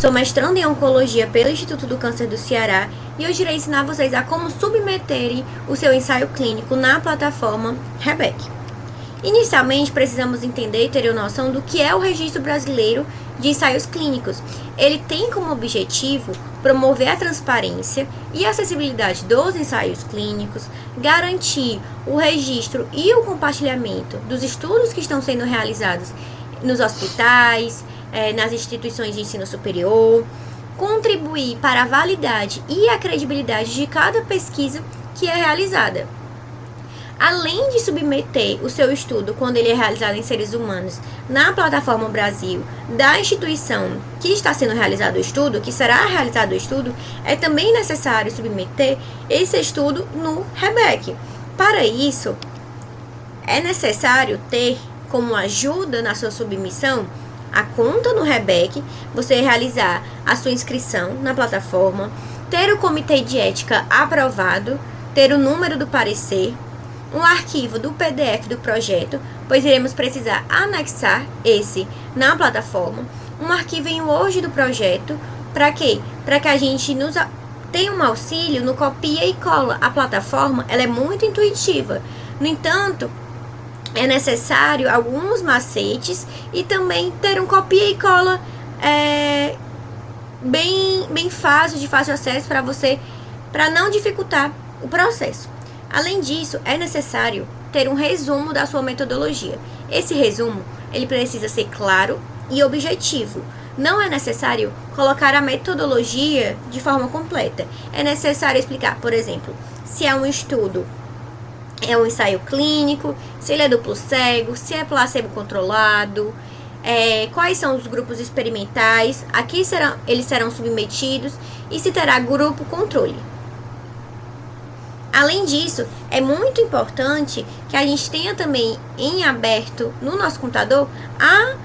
Sou mestranda em Oncologia pelo Instituto do Câncer do Ceará e hoje irei ensinar vocês a como submeterem o seu ensaio clínico na plataforma REBEC. Inicialmente, precisamos entender e ter noção do que é o Registro Brasileiro de Ensaios Clínicos. Ele tem como objetivo promover a transparência e a acessibilidade dos ensaios clínicos, garantir o registro e o compartilhamento dos estudos que estão sendo realizados nos hospitais, nas instituições de ensino superior, contribuir para a validade e a credibilidade de cada pesquisa que é realizada. Além de submeter o seu estudo, quando ele é realizado em seres humanos, na plataforma Brasil da instituição que está sendo realizado o estudo, que será realizado o estudo, é também necessário submeter esse estudo no REBEC. Para isso, é necessário ter como ajuda na sua submissão a conta no REBEC, você realizar a sua inscrição na plataforma, ter o comitê de ética aprovado, ter o número do parecer, um arquivo do PDF do projeto, pois iremos precisar anexar esse na plataforma, um arquivo em Word do projeto, para quê? Para que a gente tenha um auxílio no copia e cola. A plataforma ela é muito intuitiva, no entanto, é necessário alguns macetes e também ter um copia e cola bem fácil, de fácil acesso para você, para não dificultar o processo. Além disso, é necessário ter um resumo da sua metodologia. Esse resumo, ele precisa ser claro e objetivo. Não é necessário colocar a metodologia de forma completa. É necessário explicar, por exemplo, se é um estudo, é um ensaio clínico, se ele é duplo cego, se é placebo controlado, quais são os grupos experimentais, eles serão submetidos e se terá grupo controle. Além disso, é muito importante que a gente tenha também em aberto no nosso computador a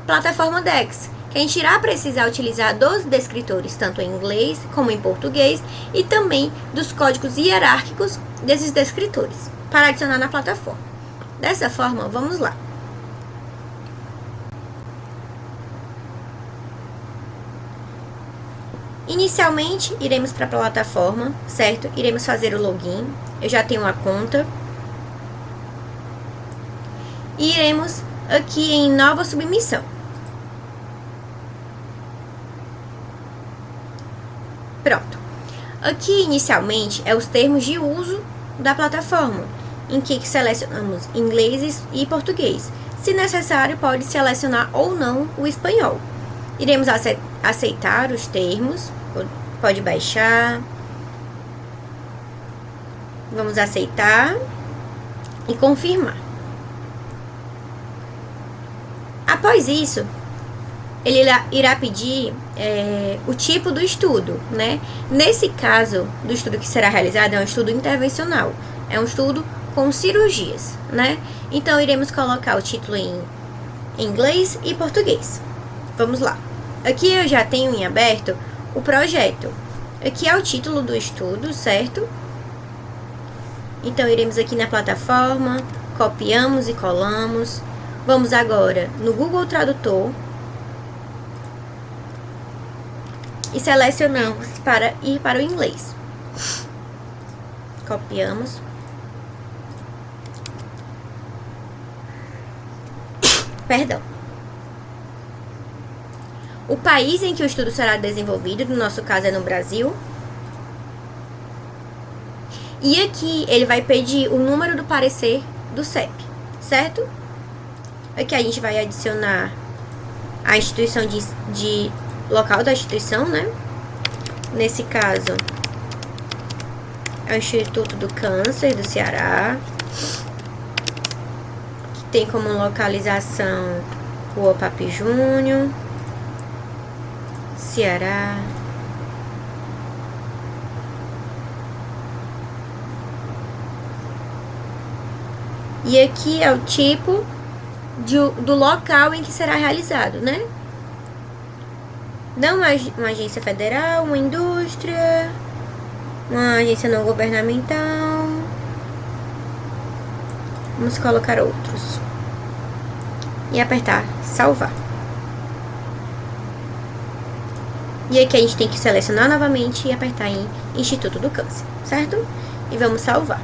plataforma Dex, que a gente irá precisar utilizar dos descritores, tanto em inglês como em português, e também dos códigos hierárquicos desses descritores, para adicionar na plataforma. Dessa forma, vamos lá. Inicialmente, iremos para a plataforma, certo? Iremos fazer o login. Eu já tenho uma conta. E iremos aqui em nova submissão. Pronto. Aqui, inicialmente, é os termos de uso da plataforma, em que selecionamos inglês e português. Se necessário, pode selecionar ou não o espanhol. Iremos aceitar os termos, pode baixar. Vamos aceitar e confirmar. Após isso, ele irá pedir o tipo do estudo, né? Nesse caso do estudo que será realizado, é um estudo intervencional, é um estudo com cirurgias, né? Então, iremos colocar o título em inglês e português. Vamos lá. Aqui eu já tenho em aberto o projeto. Aqui é o título do estudo, certo? Então, iremos aqui na plataforma, copiamos e colamos. Vamos agora no Google Tradutor e selecionamos para ir para o inglês. Copiamos. Perdão. O país em que o estudo será desenvolvido, no nosso caso é no Brasil. E aqui ele vai pedir o número do parecer do CEP, certo? Aqui a gente vai adicionar a instituição de local da instituição, né? Nesse caso, é o Instituto do Câncer do Ceará, que tem como localização Rua Papi Júnior, Ceará. E aqui é o tipo do local em que será realizado, né? Não uma agência federal, uma indústria, uma agência não governamental. Vamos colocar outros. E apertar salvar. E aqui a gente tem que selecionar novamente e apertar em Instituto do Câncer, certo? E vamos salvar.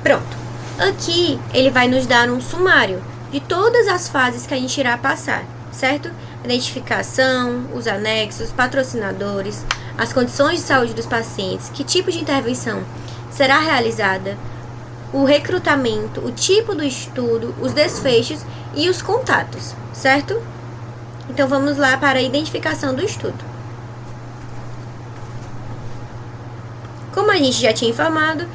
Pronto. Aqui ele vai nos dar um sumário de todas as fases que a gente irá passar, certo? Identificação, os anexos, patrocinadores, as condições de saúde dos pacientes, que tipo de intervenção será realizada, o recrutamento, o tipo do estudo, os desfechos e os contatos, certo? Então vamos lá para a identificação do estudo. Como a gente já tinha informado,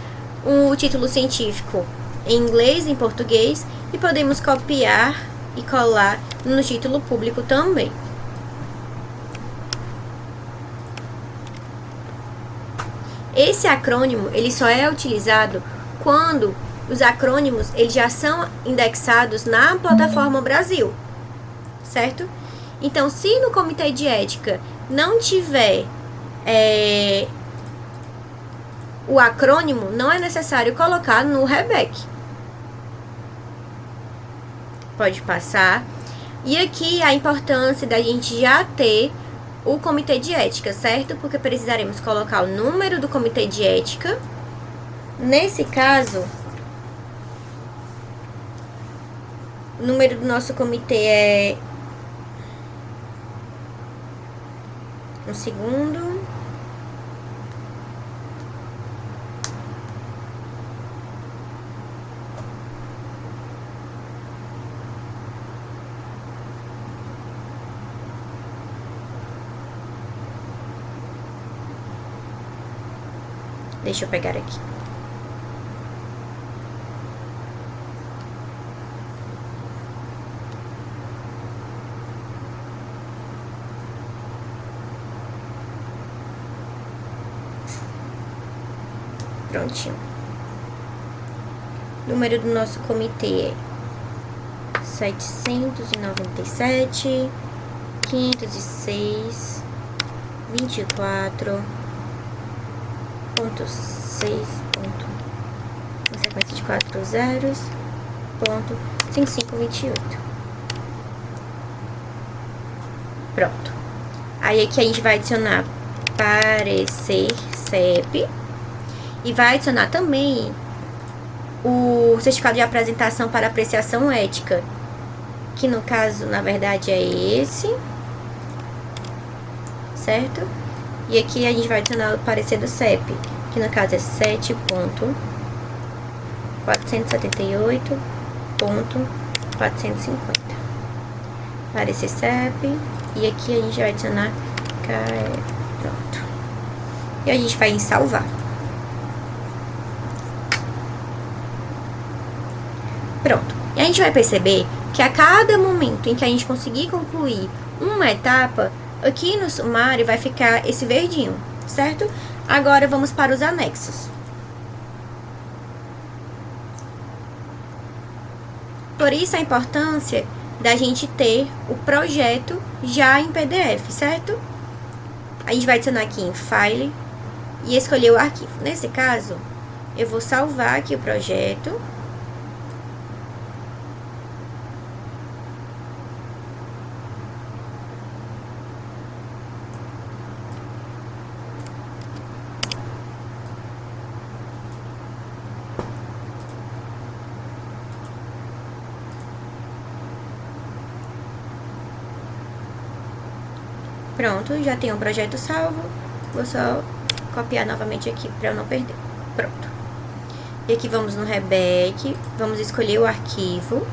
o título científico em inglês, em português, e podemos copiar e colar no título público também. Esse acrônimo, ele só é utilizado quando os acrônimos eles já são indexados na plataforma Brasil, certo? Então, se no comitê de ética não tiver o acrônimo, não é necessário colocar no REBEC. Pode passar. E aqui a importância da gente já ter o comitê de ética, certo? Porque precisaremos colocar o número do comitê de ética. Nesse caso, o número do nosso comitê é... Um segundo. Deixa eu pegar aqui. Prontinho. O número do nosso comitê é 797, 506, 24, ponto 6, ponto, uma sequência de 4 zeros, ponto 5528. Pronto. Aí aqui a gente vai adicionar parecer CEP e vai adicionar também o certificado de apresentação para apreciação ética, que no caso, na verdade, é esse, certo? E aqui a gente vai adicionar o parecer do CEP, que no caso é 7.478.450. Parecer CEP. E aqui a gente vai adicionar pronto. E a gente vai em salvar. Pronto. E a gente vai perceber que a cada momento em que a gente conseguir concluir uma etapa, aqui no sumário vai ficar esse verdinho, certo? Agora vamos para os anexos. Por isso a importância da gente ter o projeto já em PDF, certo? A gente vai adicionar aqui em File e escolher o arquivo. Nesse caso, eu vou salvar aqui o projeto. Pronto, já tem um projeto salvo. Vou só copiar novamente aqui para eu não perder. Pronto. E aqui vamos no REBEC, vamos escolher o arquivo.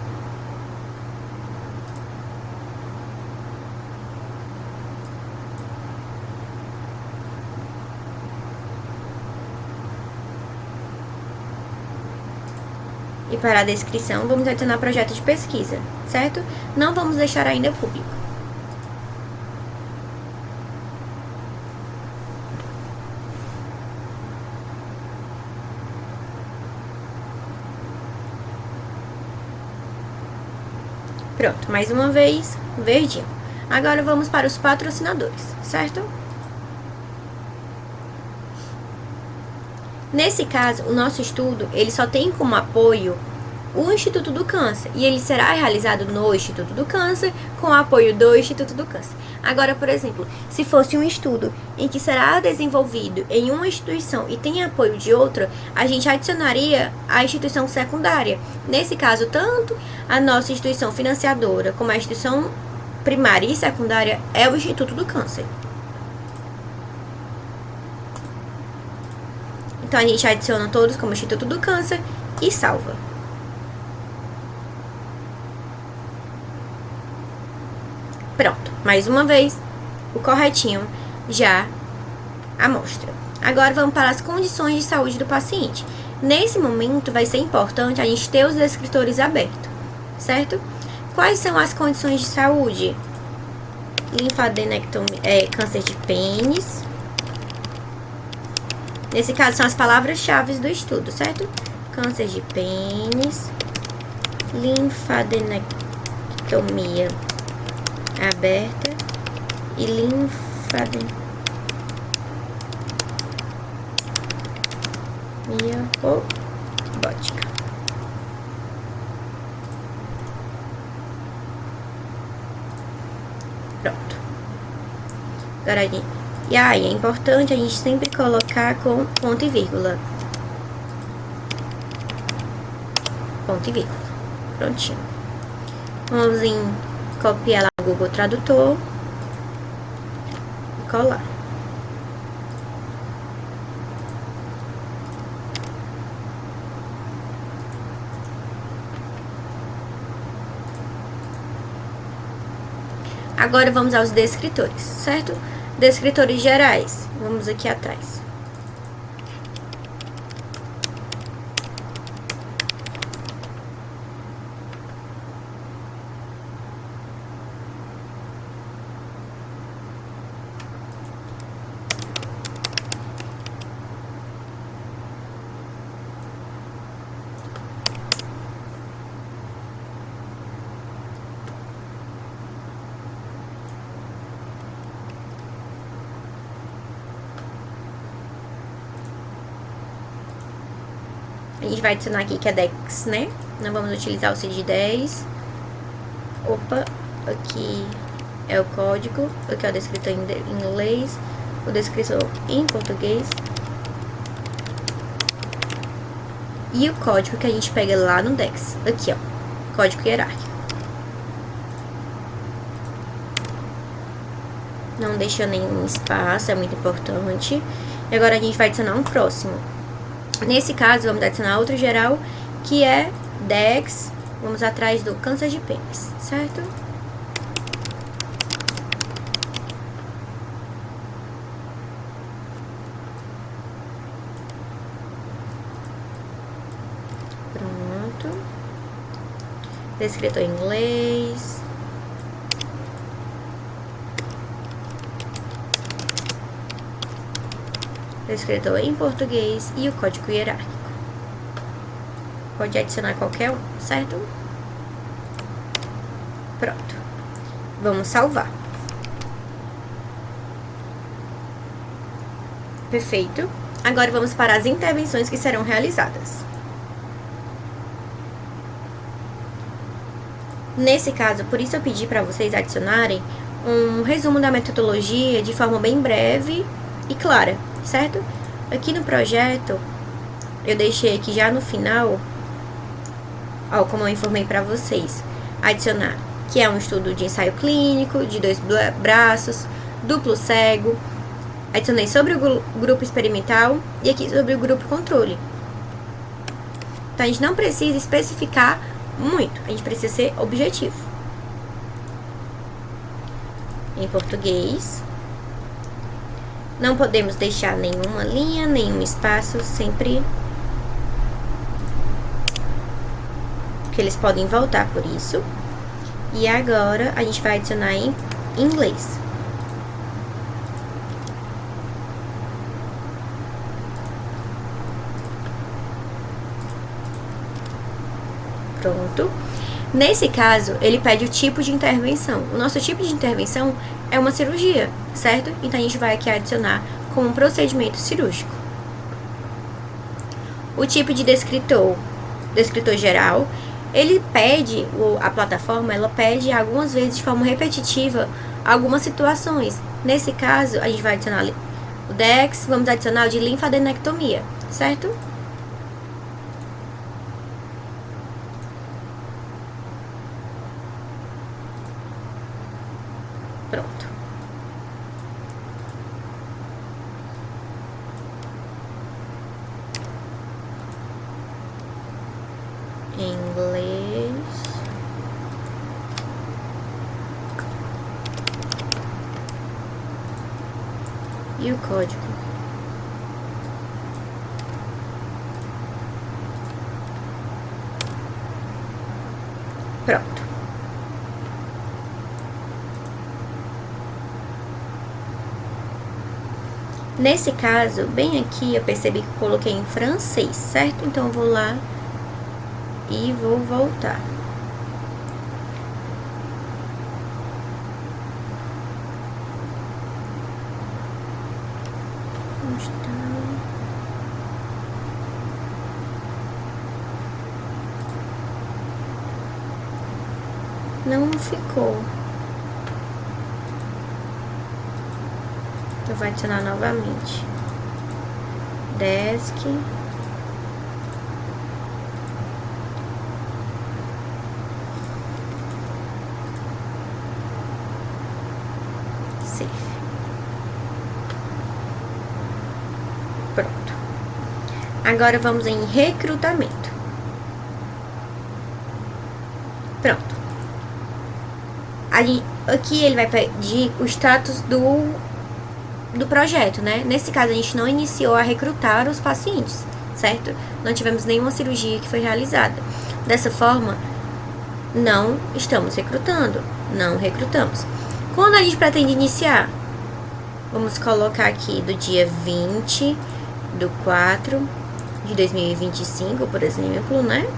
E para a descrição, vamos adicionar projeto de pesquisa, certo? Não vamos deixar ainda público. Pronto, mais uma vez, verdinho. Agora vamos para os patrocinadores, certo? Nesse caso, o nosso estudo, ele só tem como apoio o Instituto do Câncer, e ele será realizado no Instituto do Câncer, com o apoio do Instituto do Câncer. Agora, por exemplo, se fosse um estudo em que será desenvolvido em uma instituição e tem apoio de outra, a gente adicionaria a instituição secundária. Nesse caso, tanto a nossa instituição financiadora como a instituição primária e secundária é o Instituto do Câncer. Então, a gente adiciona todos como Instituto do Câncer e salva. Pronto, mais uma vez, o corretinho já amostra. Agora vamos para as condições de saúde do paciente. Nesse momento vai ser importante a gente ter os descritores abertos, certo? Quais são as condições de saúde? Linfadenectomia, câncer de pênis. Nesse caso são as palavras-chave do estudo, certo? Câncer de pênis, linfadenectomia aberta e linfadenectomia robótica. Pronto. Agora, e aí é importante a gente sempre colocar com ponto e vírgula. Ponto e vírgula. Prontinho. Vamos copiar lá no Google Tradutor e colar. Agora vamos aos descritores, certo? Descritores gerais. Vamos aqui atrás. A gente vai adicionar aqui que é DEX, né? Não vamos utilizar o CID-10. Opa, aqui é o código. Aqui é o descritor em inglês, o descritor em português. E o código que a gente pega lá no DEX. Aqui, ó. Código hierárquico. Não deixa nenhum espaço, é muito importante. E agora a gente vai adicionar um próximo. Nesse caso, vamos adicionar outro geral, que é DEX. Vamos atrás do câncer de pênis, certo? Pronto. Descritor em inglês. Descritor em português e o código hierárquico. Pode adicionar qualquer um, certo? Pronto. Vamos salvar. Perfeito. Agora vamos para as intervenções que serão realizadas. Nesse caso, por isso eu pedi para vocês adicionarem um resumo da metodologia de forma bem breve e clara, certo? Aqui no projeto, eu deixei aqui já no final, ó, como eu informei para vocês, adicionar que é um estudo de ensaio clínico, de 2 braços, duplo cego. Adicionei sobre o grupo experimental e aqui sobre o grupo controle. Então, a gente não precisa especificar muito, a gente precisa ser objetivo. Em português. Não podemos deixar nenhuma linha, nenhum espaço, sempre que eles podem voltar por isso. E agora a gente vai adicionar em inglês. Pronto. Nesse caso, ele pede o tipo de intervenção. O nosso tipo de intervenção é uma cirurgia, certo? Então, a gente vai aqui adicionar como um procedimento cirúrgico. O tipo de descritor geral, Ele pede, a plataforma, ela pede algumas vezes de forma repetitiva algumas situações. Nesse caso, a gente vai adicionar o DEX, vamos adicionar o de linfadenectomia, certo? Pronto. Em inglês. E o código. Pronto. Nesse caso, bem aqui, eu percebi que eu coloquei em francês, certo? Então, eu vou lá e vou voltar. Não ficou. Eu vou adicionar novamente. Desk. Save. Pronto. Agora vamos em recrutamento. Pronto. Aqui ele vai pedir o status do projeto, né? Nesse caso, a gente não iniciou a recrutar os pacientes, certo? Não tivemos nenhuma cirurgia que foi realizada. Dessa forma, não estamos recrutando, não recrutamos. Quando a gente pretende iniciar? Vamos colocar aqui do dia 20/4/2025, por exemplo, né?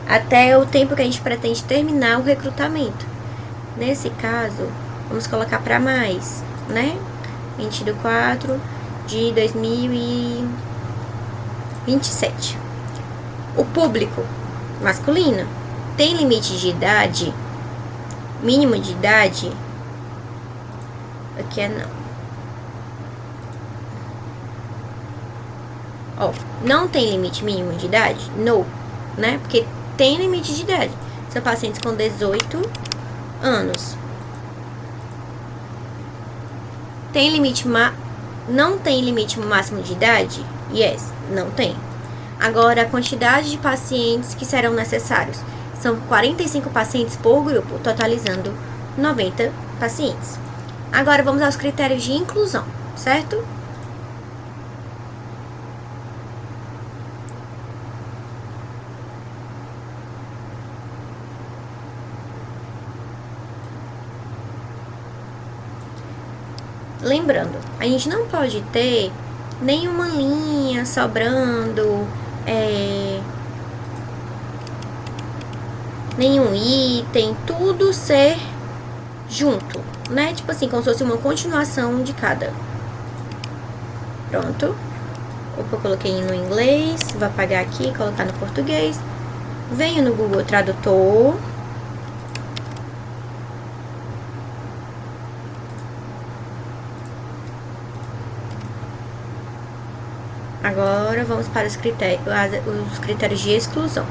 Até o tempo que a gente pretende terminar o recrutamento. Nesse caso, vamos colocar para mais, né? 20/4/2027. O público masculino tem limite de idade? Mínimo de idade? Aqui é não. Ó, não tem limite mínimo de idade? Não, né? Porque tem limite de idade. São pacientes com 18 anos. Tem limite não tem limite máximo de idade? Yes, não tem. Agora, a quantidade de pacientes que serão necessários são 45 pacientes por grupo, totalizando 90 pacientes. Agora, vamos aos critérios de inclusão, certo? Lembrando, a gente não pode ter nenhuma linha sobrando, nenhum item, tudo ser junto, né? Tipo assim, como se fosse uma continuação de cada. Pronto. Opa, eu coloquei no inglês, vou apagar aqui, colocar no português. Venho no Google Tradutor. Agora vamos para os critérios de exclusão.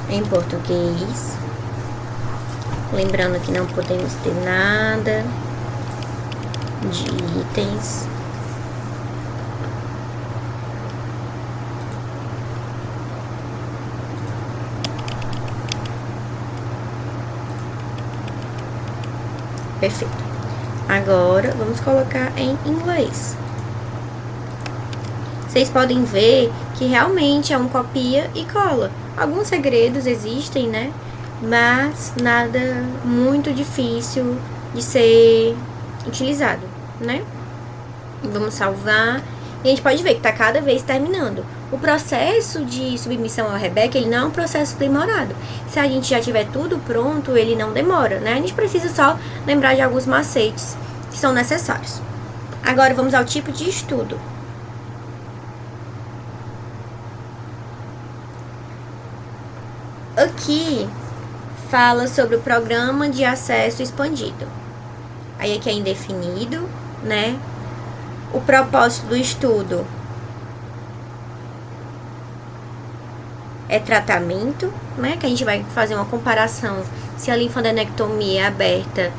Em português. Lembrando que não podemos ter nada de itens. Perfeito. Agora, vamos colocar em inglês. Vocês podem ver que realmente é um copia e cola. Alguns segredos existem, né? Mas nada muito difícil de ser utilizado, né? Vamos salvar. E a gente pode ver que tá cada vez terminando. O processo de submissão ao REBEC, ele não é um processo demorado. Se a gente já tiver tudo pronto, ele não demora, né? A gente precisa só lembrar de alguns macetes que são necessários. Agora vamos ao tipo de estudo. Aqui fala sobre o programa de acesso expandido. Aí aqui é indefinido, né? O propósito do estudo é tratamento, né? Que a gente vai fazer uma comparação se a linfadenectomia é aberta,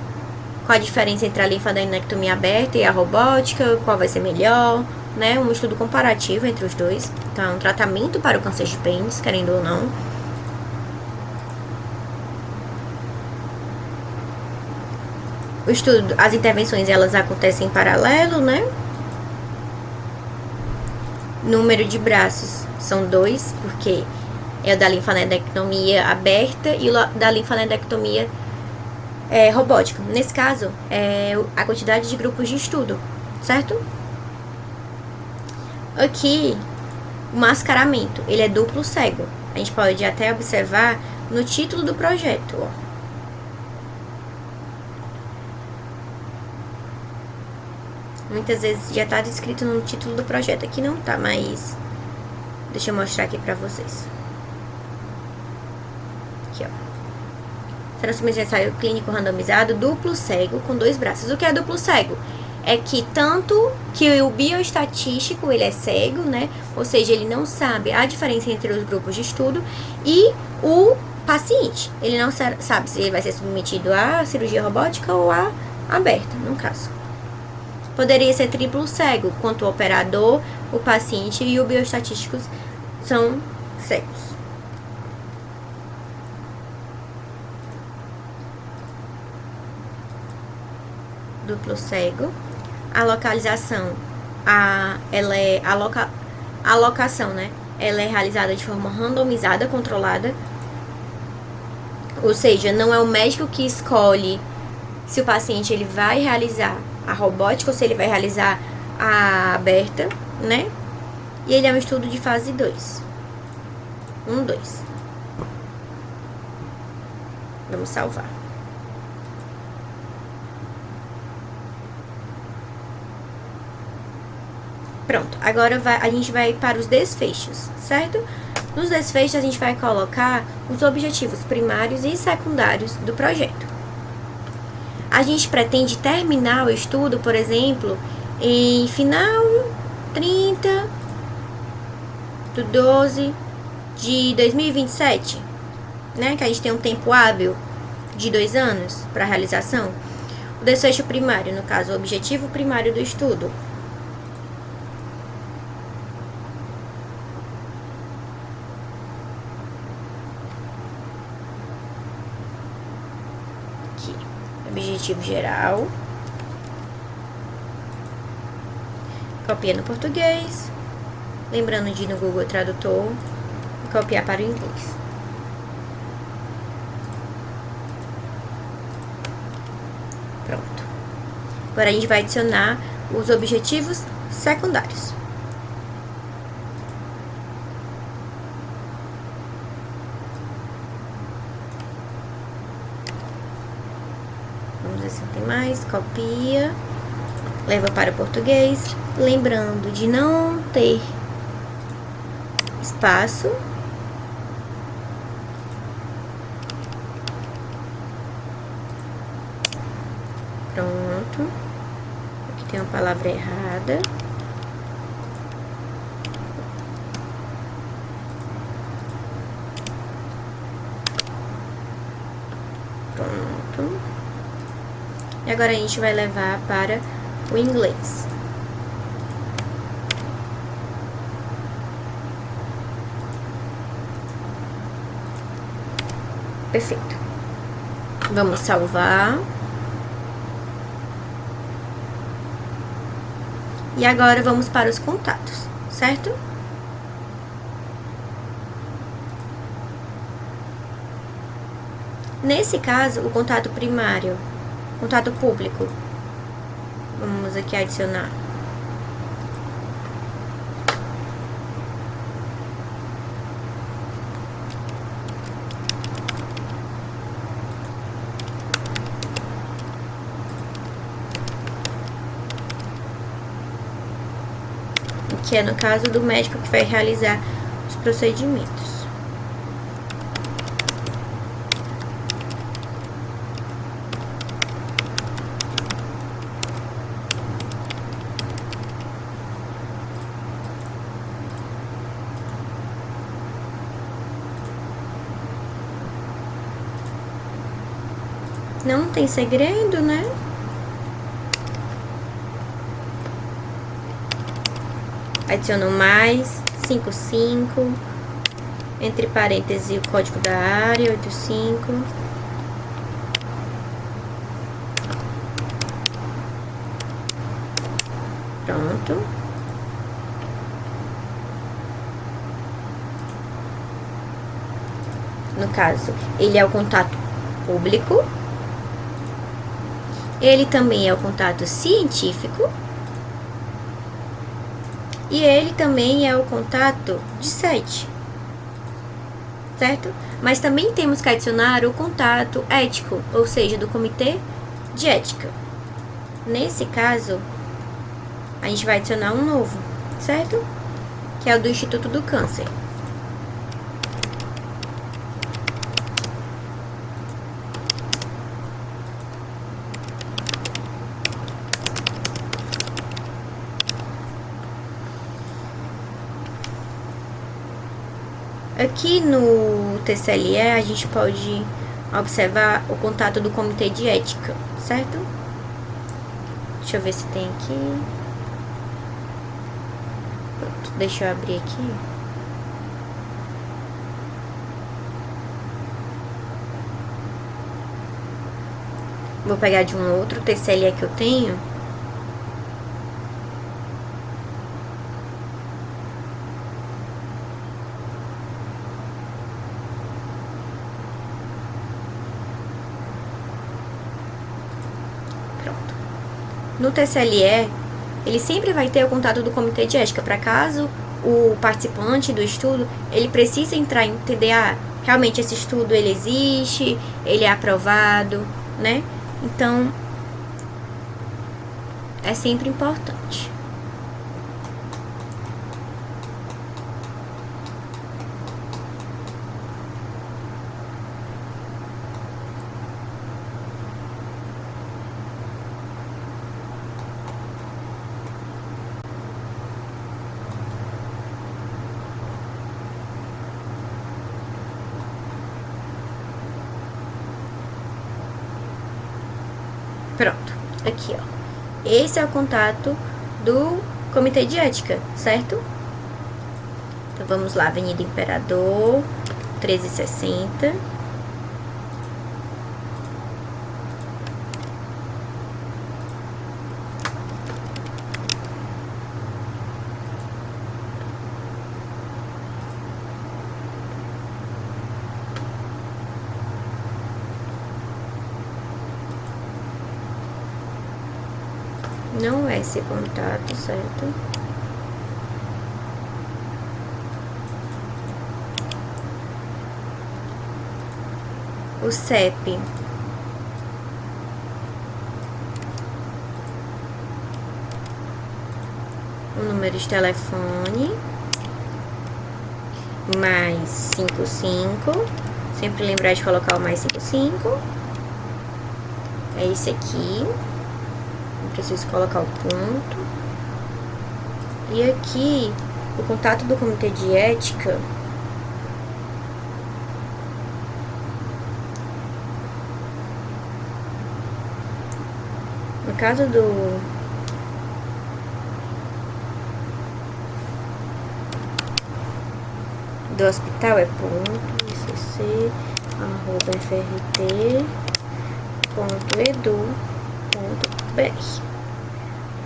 qual a diferença entre a linfadenectomia aberta e a robótica, qual vai ser melhor, né? Um estudo comparativo entre os dois. Então, é um tratamento para o câncer de pênis, querendo ou não. O estudo, as intervenções, elas acontecem em paralelo, né? Número de braços são 2, porque é o da linfadenectomia aberta e o da linfadenectomia robótica. Nesse caso, é a quantidade de grupos de estudo, certo? Aqui, o mascaramento, ele é duplo cego. A gente pode até observar no título do projeto, ó. Muitas vezes já tá descrito no título do projeto. Aqui não tá, mas deixa eu mostrar aqui pra vocês. Aqui, ó. Transmissão de ensaio clínico randomizado, duplo cego com 2 braços. O que é duplo cego? É que tanto que o bioestatístico, ele é cego, né? Ou seja, ele não sabe a diferença entre os grupos de estudo, e o paciente, ele não sabe se ele vai ser submetido à cirurgia robótica ou à aberta, no caso. Poderia ser triplo cego, quanto o operador, o paciente e o bioestatístico são cegos. Duplo cego. A localização, a alocação, né? Ela é realizada de forma randomizada, controlada. Ou seja, não é o médico que escolhe se o paciente ele vai realizar a robótica ou se ele vai realizar a aberta, né? E ele é um estudo de fase 2. 2. Vamos salvar. Pronto, agora a gente vai para os desfechos, certo? Nos desfechos a gente vai colocar os objetivos primários e secundários do projeto. A gente pretende terminar o estudo, por exemplo, em final 30/12 de 2027, né? Que a gente tem um tempo hábil de 2 anos para a realização. O desfecho primário, no caso, o objetivo primário do estudo. Objetivo geral. Copia no português. Lembrando de ir no Google Tradutor e copiar para o inglês. Pronto. Agora a gente vai adicionar os objetivos secundários. Vamos ver se tem mais. Copia. Leva para o português. Lembrando de não ter espaço. Pronto. Aqui tem uma palavra errada. Pronto. E agora a gente vai levar para o inglês. Perfeito. Vamos salvar. E agora vamos para os contatos, certo? Nesse caso, o contato primário, contato público, vamos aqui adicionar. que é no caso do médico que vai realizar os procedimentos. Não tem segredo, né? Adiciono mais 55, entre parênteses o código da área, 85. Pronto. No caso, ele é o contato público. Ele também é o contato científico. E ele também é o contato de site. Certo? Mas também temos que adicionar o contato ético, ou seja, do comitê de ética. Nesse caso, a gente vai adicionar um novo, certo? Que é o do Instituto do Câncer. Aqui no TCLE a gente pode observar o contato do comitê de ética, certo? Deixa eu ver se tem aqui. Pronto, deixa eu abrir aqui. Vou pegar de um outro TCLE que eu tenho. No TCLE, ele sempre vai ter o contato do comitê de ética, para caso o participante do estudo, ele precisa entrar e entender, realmente esse estudo ele existe, ele é aprovado, né? Então, é sempre importante. Pronto, aqui ó. Esse é o contato do comitê de ética, certo? Então vamos lá, Avenida Imperador, 1360. Não é esse contato, certo? O CEP. O número de telefone. Mais 55. Sempre lembrar de colocar o mais 55. É esse aqui. Preciso colocar o ponto. E aqui, o contato do comitê de ética. No caso do hospital é ponto icc.frt.edu.br.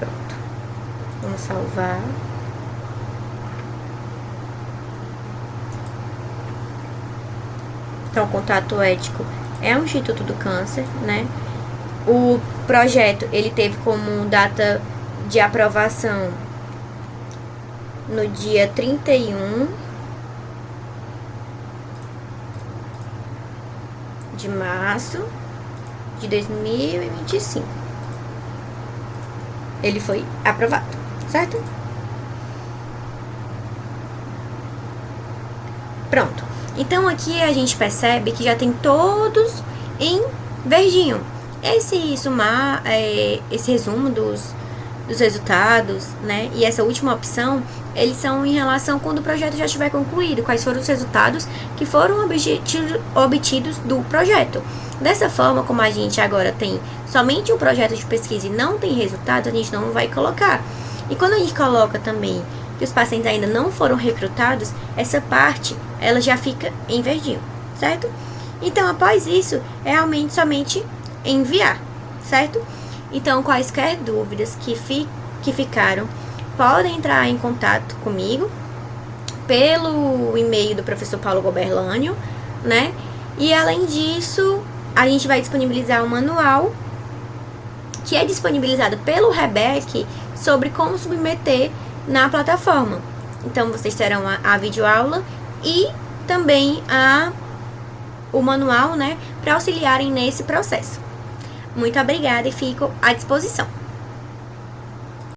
Pronto. Vamos salvar. Então, o contato ético é um Instituto do Câncer, né? O projeto, ele teve como data de aprovação no dia 31 de março de 2025. Ele foi aprovado, certo? Pronto. Então aqui a gente percebe que já tem todos em verdinho. Esse resumo dos resultados, né? E essa última opção, eles são em relação quando o projeto já estiver concluído, quais foram os resultados que foram obtidos do projeto. Dessa forma, como a gente agora tem somente um projeto de pesquisa e não tem resultados, a gente não vai colocar. E quando a gente coloca também que os pacientes ainda não foram recrutados, essa parte, ela já fica em verdinho, certo? Então, após isso, é realmente somente enviar, certo? Então, quaisquer dúvidas que ficaram, podem entrar em contato comigo pelo e-mail do professor Paulo Goberlânio, né? E além disso, a gente vai disponibilizar um manual que é disponibilizado pelo Rebec sobre como submeter na plataforma. Então, vocês terão a videoaula e também o manual, né, para auxiliarem nesse processo. Muito obrigada e fico à disposição.